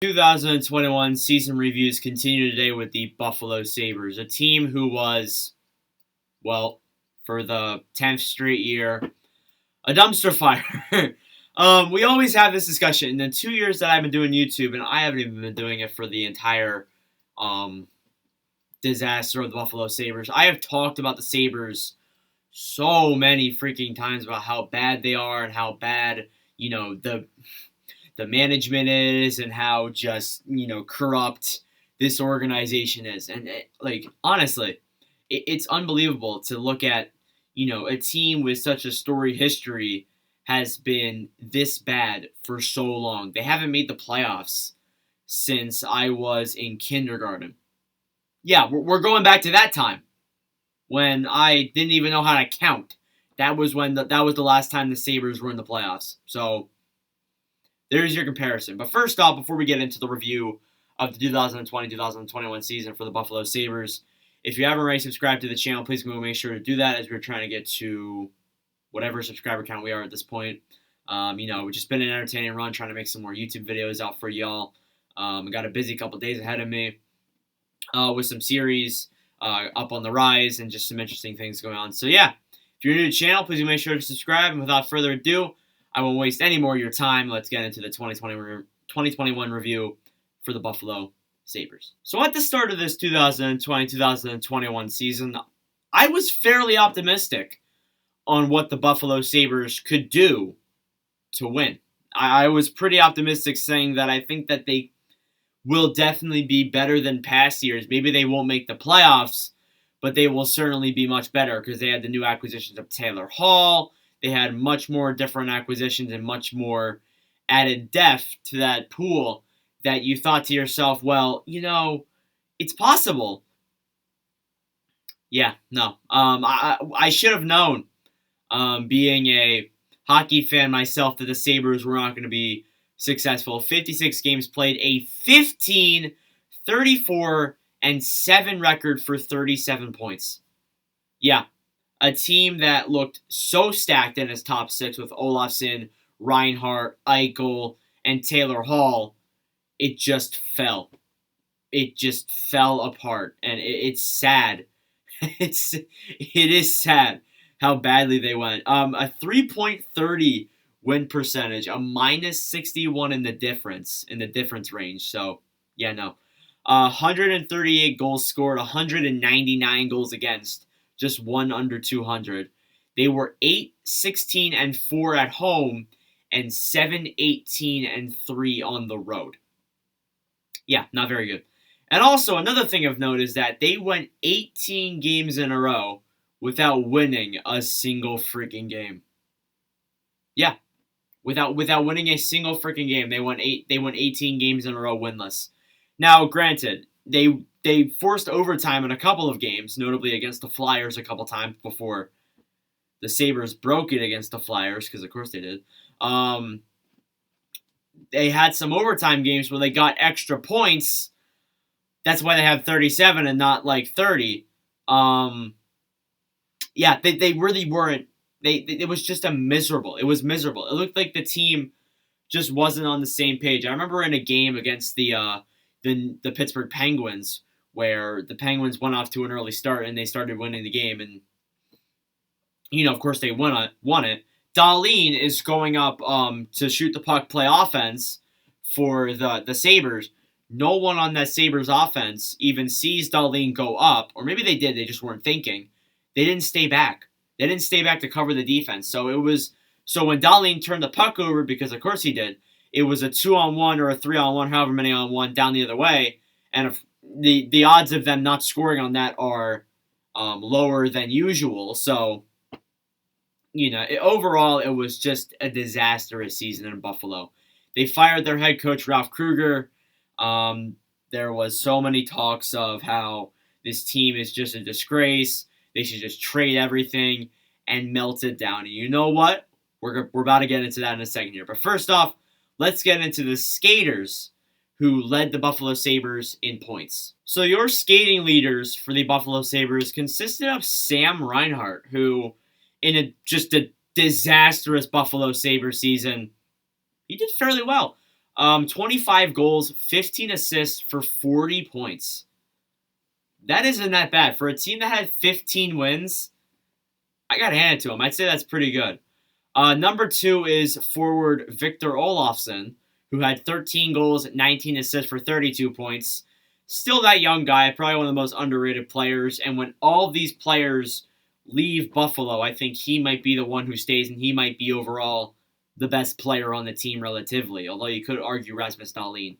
2021 season reviews continue today with the Buffalo Sabres, a team who was, well, for the 10th straight year, a dumpster fire. We always have this discussion. In the 2 years that I've been doing YouTube, and I haven't even been doing it for the entire disaster of the Buffalo Sabres, I have talked about the Sabres so many freaking times about how bad they are and how bad, the management is and how just, corrupt this organization is. And, honestly, it's unbelievable to look at, a team with such a storied history has been this bad for so long. They haven't made the playoffs since I was in kindergarten. Yeah, we're going back to that time when I didn't even know how to count. That was that was the last time the Sabres were in the playoffs. So there's your comparison. But first off, before we get into the review of the 2020-2021 season for the Buffalo Sabres, if you haven't already subscribed to the channel, please make sure to do that as we're trying to get to whatever subscriber count we are at this point. We've just been an entertaining run trying to make some more YouTube videos out for y'all. I got a busy couple days ahead of me with some series up on the rise and just some interesting things going on. So yeah, if you're new to the channel, please make sure to subscribe. And without further ado, I won't waste any more of your time. Let's get into the 2021 review for the Buffalo Sabres. So at the start of this 2020-2021 season, I was fairly optimistic on what the Buffalo Sabres could do to win. I was pretty optimistic saying that I think that they will definitely be better than past years. Maybe they won't make the playoffs, but they will certainly be much better because they had the new acquisitions of Taylor Hall. They had much more different acquisitions and much more added depth to that pool that you thought to yourself, well, it's possible. Yeah, no. I should have known, being a hockey fan myself, that the Sabres were not going to be successful. 56 games played, a 15, 34, and 7 record for 37 points. Yeah. A team that looked so stacked in its top 6 with Olofsson, Reinhart, Eichel, and Taylor Hall, it just fell. It just fell apart, and it's sad. It is sad how badly they went. A 3.30 win percentage, a minus 61 in the difference range. So yeah, no, 138 goals scored, 199 goals against. Just one under 200. They were 8-16-4 at home and 7-18-3 on the road. Yeah, not very good. And also, another thing of note is that they went 18 games in a row without winning a single freaking game. Yeah, without winning a single freaking game, they went 18 games in a row winless. Now, granted, they forced overtime in a couple of games, notably against the Flyers a couple times before the Sabres broke it against the Flyers, because of course they did. They had some overtime games where they got extra points. That's why they have 37 and not like 30. Yeah, they really weren't. It was just miserable. It was miserable. It looked like the team just wasn't on the same page. I remember in a game against the Pittsburgh Penguins, where the Penguins went off to an early start and they started winning the game, and of course they won it. Dahlin is going up to shoot the puck, play offense for the Sabres. No one on that Sabres offense even sees Dahlin go up, or maybe they did, they just weren't thinking. They didn't stay back. They didn't stay back to cover the defense. So when Dahlin turned the puck over, because of course he did, it was a 2-on-1 or a 3-on-1, however many on one, down the other way. And if the odds of them not scoring on that are lower than usual. So, overall, it was just a disastrous season in Buffalo. They fired their head coach, Ralph Krueger. There was so many talks of how this team is just a disgrace. They should just trade everything and melt it down. And you know what? We're about to get into that in a second here. But first off, let's get into the skaters who led the Buffalo Sabres in points. So your skating leaders for the Buffalo Sabres consisted of Sam Reinhart, who in just a disastrous Buffalo Sabres season, he did fairly well. 25 goals, 15 assists for 40 points. That isn't that bad. For a team that had 15 wins, I got to hand it to him. I'd say that's pretty good. Number 2 is forward Victor Olofsson, who had 13 goals, 19 assists for 32 points. Still that young guy, probably one of the most underrated players. And when all of these players leave Buffalo, I think he might be the one who stays, and he might be overall the best player on the team relatively, although you could argue Rasmus Dahlin.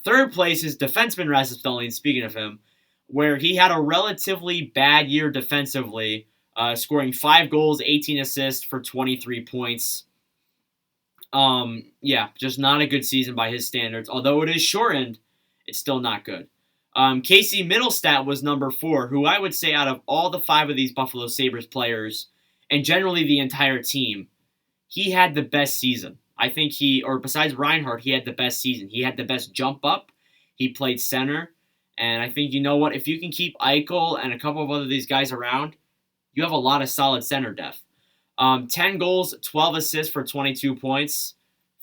Third place is defenseman Rasmus Dahlin, speaking of him, where he had a relatively bad year defensively, scoring 5 goals, 18 assists for 23 points. Just not a good season by his standards. Although it is shortened, it's still not good. Casey Middlestadt was number 4, who I would say out of all the 5 of these Buffalo Sabres players, and generally the entire team, he had the best season. I think besides Reinhart, he had the best season. He had the best jump up. He played center. And I think, you know what, if you can keep Eichel and a couple of other these guys around, you have a lot of solid center depth. 10 goals, 12 assists for 22 points.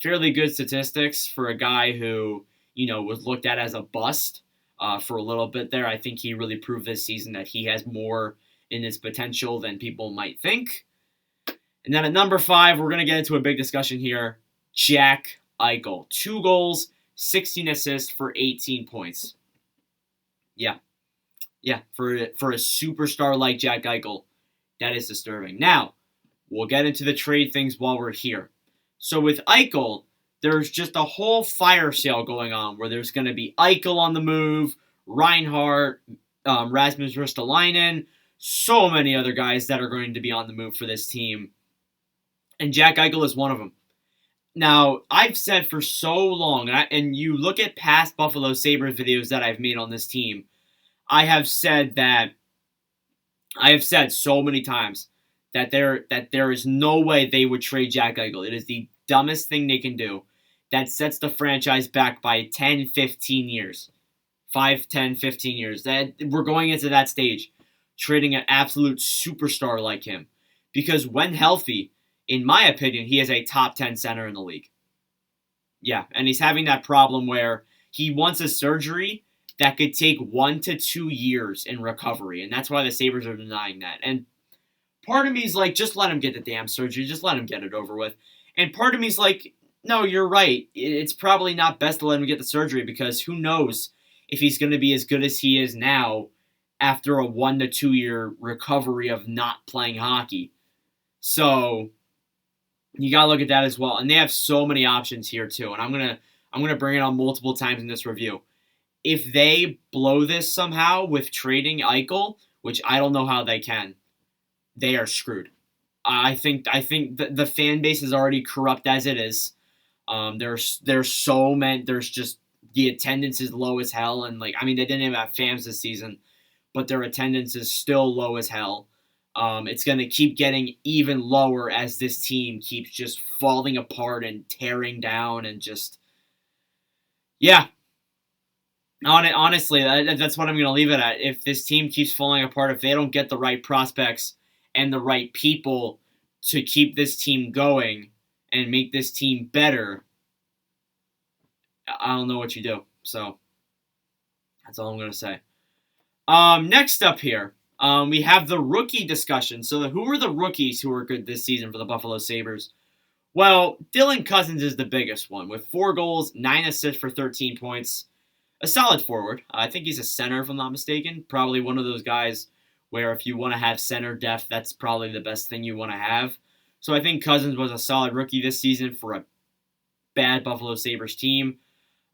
Fairly good statistics for a guy who, was looked at as a bust for a little bit there. I think he really proved this season that he has more in his potential than people might think. And then at number 5, we're going to get into a big discussion here. Jack Eichel. 2 goals, 16 assists for 18 points. Yeah, for a superstar like Jack Eichel, that is disturbing. Now, we'll get into the trade things while we're here. So with Eichel, there's just a whole fire sale going on where there's going to be Eichel on the move, Reinhart, Rasmus Dahlin, so many other guys that are going to be on the move for this team. And Jack Eichel is one of them. Now, I've said for so long, and you look at past Buffalo Sabres videos that I've made on this team, I have said so many times that there is no way they would trade Jack Eichel. It is the dumbest thing they can do. That sets the franchise back by 10, 15 years. 5, 10, 15 years. That we're going into that stage, trading an absolute superstar like him. Because when healthy, in my opinion, he is a top 10 center in the league. Yeah, and he's having that problem where he wants a surgery that could take 1 to 2 years in recovery, and that's why the Sabres are denying that. And part of me is like, just let him get the damn surgery. Just let him get it over with. And part of me is like, no, you're right. It's probably not best to let him get the surgery because who knows if he's going to be as good as he is now after a 1 to 2 year recovery of not playing hockey. So you got to look at that as well. And they have so many options here too. And I'm going to bring it on multiple times in this review. If they blow this somehow with trading Eichel, which I don't know how they can, they are screwed. I think the fan base is already corrupt as it is. There's so many. There's just the attendance is low as hell, and they didn't even have fans this season, but their attendance is still low as hell. It's going to keep getting even lower as this team keeps just falling apart and tearing down and just Honestly, that's what I'm going to leave it at. If this team keeps falling apart, if they don't get the right prospects and the right people to keep this team going and make this team better, I don't know what you do. So that's all I'm going to say. Next up here, we have the rookie discussion. So who are the rookies who are good this season for the Buffalo Sabres? Well, Dylan Cozens is the biggest one with 4 goals, 9 assists for 13 points. A solid forward. I think he's a center, if I'm not mistaken. Probably one of those guys where if you want to have center depth, that's probably the best thing you want to have. So I think Cozens was a solid rookie this season for a bad Buffalo Sabres team.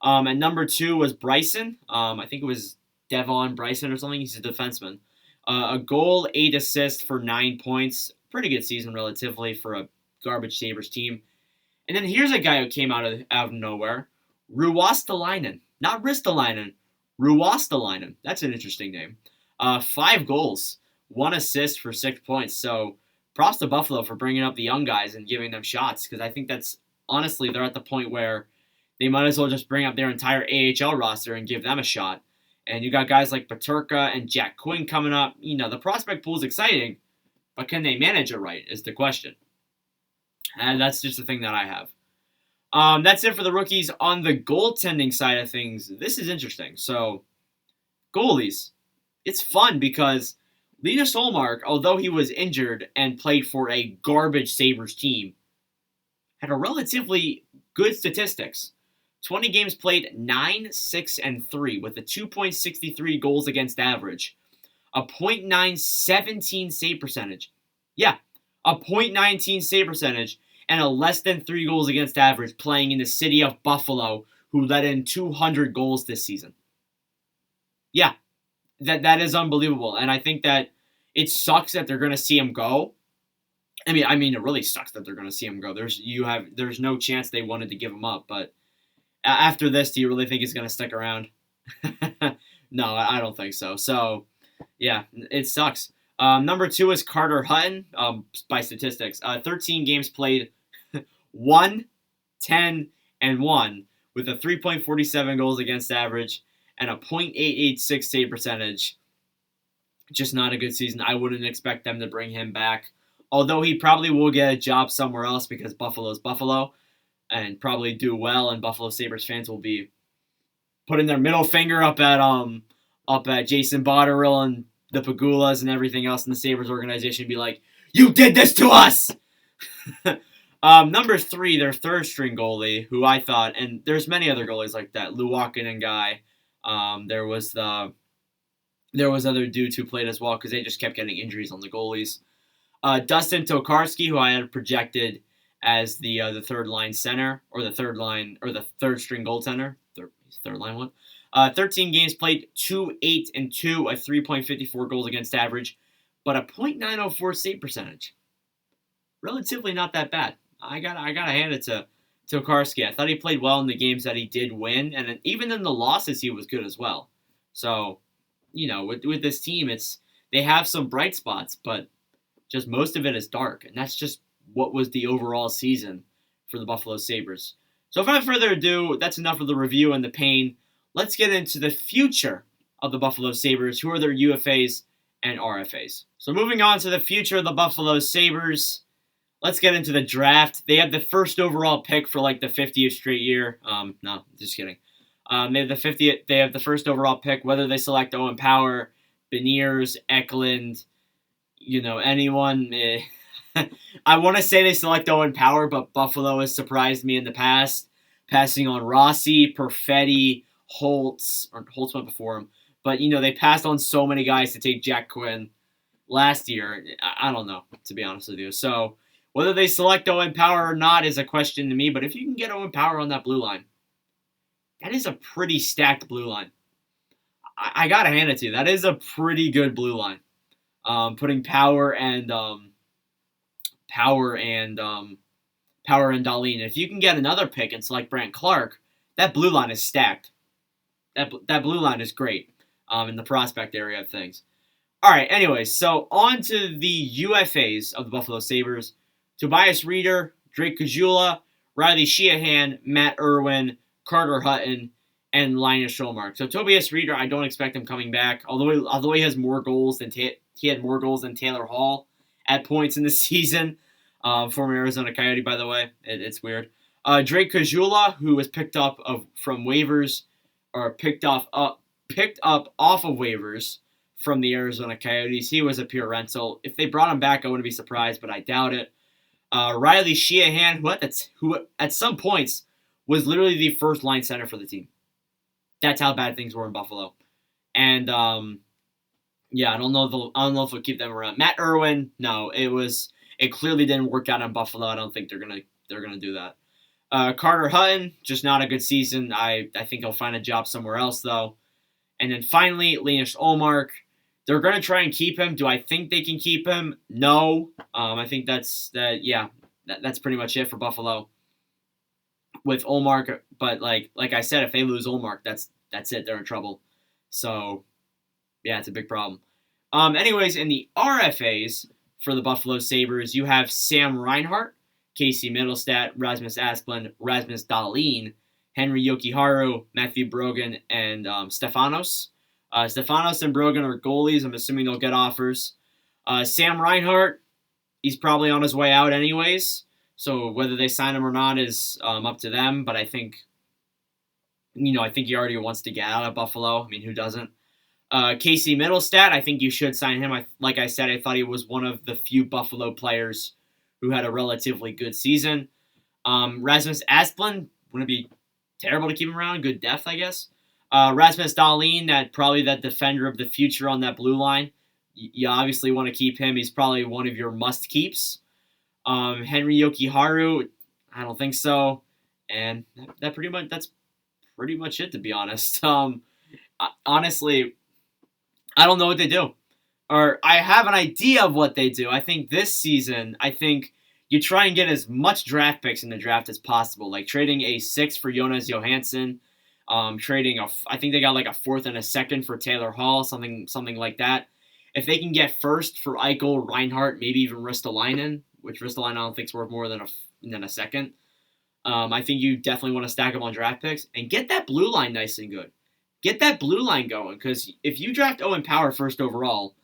At number 2 was Bryson. I think it was Devon Bryson or something. He's a defenseman. A goal, 8 assists for 9 points. Pretty good season relatively for a garbage Sabres team. And then here's a guy who came out of nowhere. Ruostalainen. Not Ristolainen. Ruostalainen. That's an interesting name. 5 goals. 1 assist for 6 points. So props to Buffalo for bringing up the young guys and giving them shots. Because I think that's, honestly, they're at the point where they might as well just bring up their entire AHL roster and give them a shot. And you got guys like Peterka and Jack Quinn coming up. The prospect pool is exciting. But can they manage it right is the question. And that's just the thing that I have. That's it for the rookies. On the goaltending side of things, this is interesting. So, goalies. It's fun because Linus Ullmark, although he was injured and played for a garbage Sabres team, had a relatively good statistics. 20 games played, 9, 6, and 3 with a 2.63 goals against average, a .917 save percentage. Yeah, a .19 save percentage and a less than 3 goals against average playing in the city of Buffalo, who let in 200 goals this season. Yeah, that is unbelievable, and I think that it sucks that they're going to see him go. I mean, it really sucks that they're going to see him go. There's no chance they wanted to give him up, but after this, do you really think he's going to stick around? No, I don't think so. So, yeah, it sucks. Number 2 is Carter Hutton, by statistics. 13 games played, 1, 10, and 1, with a 3.47 goals against average and a .886 save percentage. Just not a good season. I wouldn't expect them to bring him back. Although he probably will get a job somewhere else because Buffalo's Buffalo and probably do well, and Buffalo Sabres fans will be putting their middle finger up at Jason Botterill and the Pagulas and everything else in the Sabres organization and be like, "You did this to us!" Number 3, their third string goalie, who I thought, and there's many other goalies like that, Luukkonen guy. There was other dudes who played as well because they just kept getting injuries on the goalies. Dustin Tokarski, who I had projected as the third line center or the third string goaltender, third line one. 13 games played, 2, 8, and 2, a 3.54 goals against average, but a .904 save percentage. Relatively not that bad. I gotta hand it to Tokarski. I thought he played well in the games that he did win, and even in the losses he was good as well. So, with this team, they have some bright spots, but just most of it is dark, and that's just what was the overall season for the Buffalo Sabres. So without further ado, that's enough of the review and the pain. Let's get into the future of the Buffalo Sabres. Who are their UFAs and RFAs? So moving on to the future of the Buffalo Sabres, let's get into the draft. They have the first overall pick for like the 50th straight year. No, just kidding. They have the first overall pick, whether they select Owen Power, Beniers, Eklund, anyone. I want to say they select Owen Power, but Buffalo has surprised me in the past, passing on Rossi, Perfetti, Holtz went before him. But, they passed on so many guys to take Jack Quinn last year. I don't know, to be honest with you. So, whether they select Owen Power or not is a question to me, but if you can get Owen Power on that blue line, that is a pretty stacked blue line. I gotta hand it to you. That is a pretty good blue line. Putting Power and Dahlin. If you can get another pick and select Brant Clark, that blue line is stacked. That blue line is great in the prospect area of things. All right, anyways, so on to the UFAs of the Buffalo Sabres. Tobias Reeder, Drake Caggiula, Riley Sheahan, Matt Irwin, Carter Hutton, and Linus Ullmark. So Tobias Reeder, I don't expect him coming back, although he has more goals than he had more goals than Taylor Hall at points in the season. Former Arizona Coyote, by the way. It's weird. Drake Caggiula, who was picked up from waivers, or picked up off of waivers from the Arizona Coyotes. He was a pure rental. If they brought him back, I wouldn't be surprised, but I doubt it. Riley Sheahan, who at some points was literally the first line center for the team. That's how bad things were in Buffalo. And yeah, I don't know if we'll keep them around. Matt Irwin, no, it clearly didn't work out in Buffalo. I don't think they're gonna do that. Carter Hutton, just not a good season. I think he'll find a job somewhere else though. And then finally, Linus Ullmark. They're gonna try and keep him. Do I think they can keep him? No. I think that's pretty much it for Buffalo with Ullmark. But like I said, if they lose Ullmark, that's it. They're in trouble. So yeah, it's a big problem. Anyways, in the RFAs for the Buffalo Sabres, you have Sam Reinhart, Casey Middlestadt, Rasmus Asplund, Rasmus Dahlin, Henry Yokiharu, Matthew Brogan, and Stefanos. Stefanos and Brogan are goalies. I'm assuming they'll get offers. Sam Reinhart, he's probably on his way out anyways. So whether they sign him or not is up to them. But I think, I think he already wants to get out of Buffalo. I mean, who doesn't? Casey Middlestadt, I think you should sign him. Like I said, I thought he was one of the few Buffalo players who had a relatively good season. Rasmus Asplund, wouldn't it be terrible to keep him around? Good depth, I guess. Rasmus Dahlin, probably that defender of the future on that blue line. You obviously want to keep him. He's probably one of your must keeps. Henry Yokiharu, I don't think so. And that's pretty much it, to be honest. Honestly, I don't know what they do. Or I have an idea of what they do. I think this season, you try and get as much draft picks in the draft as possible, like trading a 6 for Jonas Johansson, I think they got like a 4th and a 2nd for Taylor Hall, something like that. If they can get 1st for Eichel, Reinhart, maybe even Ristolainen, which Ristolainen I don't think is worth more than a 2nd. I think you definitely want to stack them on draft picks and get that blue line nice and good. Get that blue line going, because if you draft Owen Power 1st overall,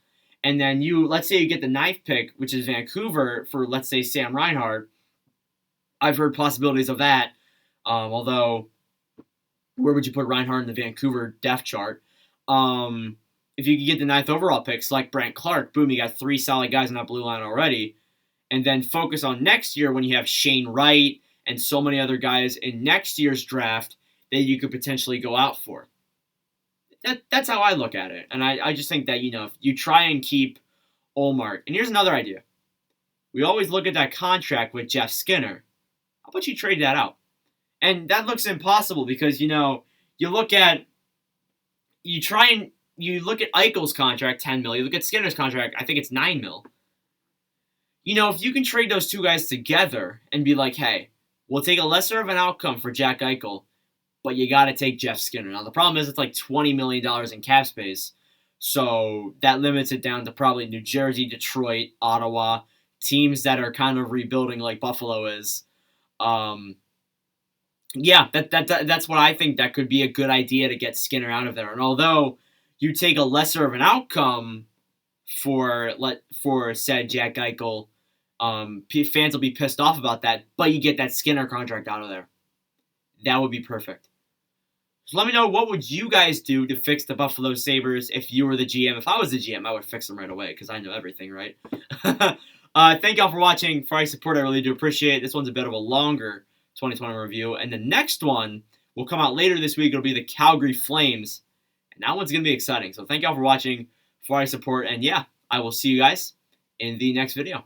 and then let's say you get the 9th pick, which is Vancouver, for, let's say, Sam Reinhart. I've heard possibilities of that. Although, where would you put Reinhart in the Vancouver depth chart? If you could get the 9th overall pick, select Brant Clark, boom, you got 3 solid guys on that blue line already. And then focus on next year when you have Shane Wright and so many other guys in next year's draft that you could potentially go out for. That's how I look at it. And I just think that, if you try and keep Ullmark. And here's another idea. We always look at that contract with Jeff Skinner. How about you trade that out? And that looks impossible because, you look at Eichel's contract, $10 million. You look at Skinner's contract, I think it's $9 million. If you can trade those two guys together and be like, hey, we'll take a lesser of an outcome for Jack Eichel, but you got to take Jeff Skinner. Now, the problem is it's like $20 million in cap space, so that limits it down to probably New Jersey, Detroit, Ottawa, teams that are kind of rebuilding like Buffalo is. That's what I think. That could be a good idea to get Skinner out of there. And although you take a lesser of an outcome for said Jack Eichel, fans will be pissed off about that, but you get that Skinner contract out of there. That would be perfect. So let me know, what would you guys do to fix the Buffalo Sabres if you were the GM? If I was the GM, I would fix them right away because I know everything, right? Thank y'all for watching. For your support, I really do appreciate it. This one's a bit of a longer 2020 review. And the next one will come out later this week. It'll be the Calgary Flames. And that one's going to be exciting. So thank y'all for watching. For your support. And yeah, I will see you guys in the next video.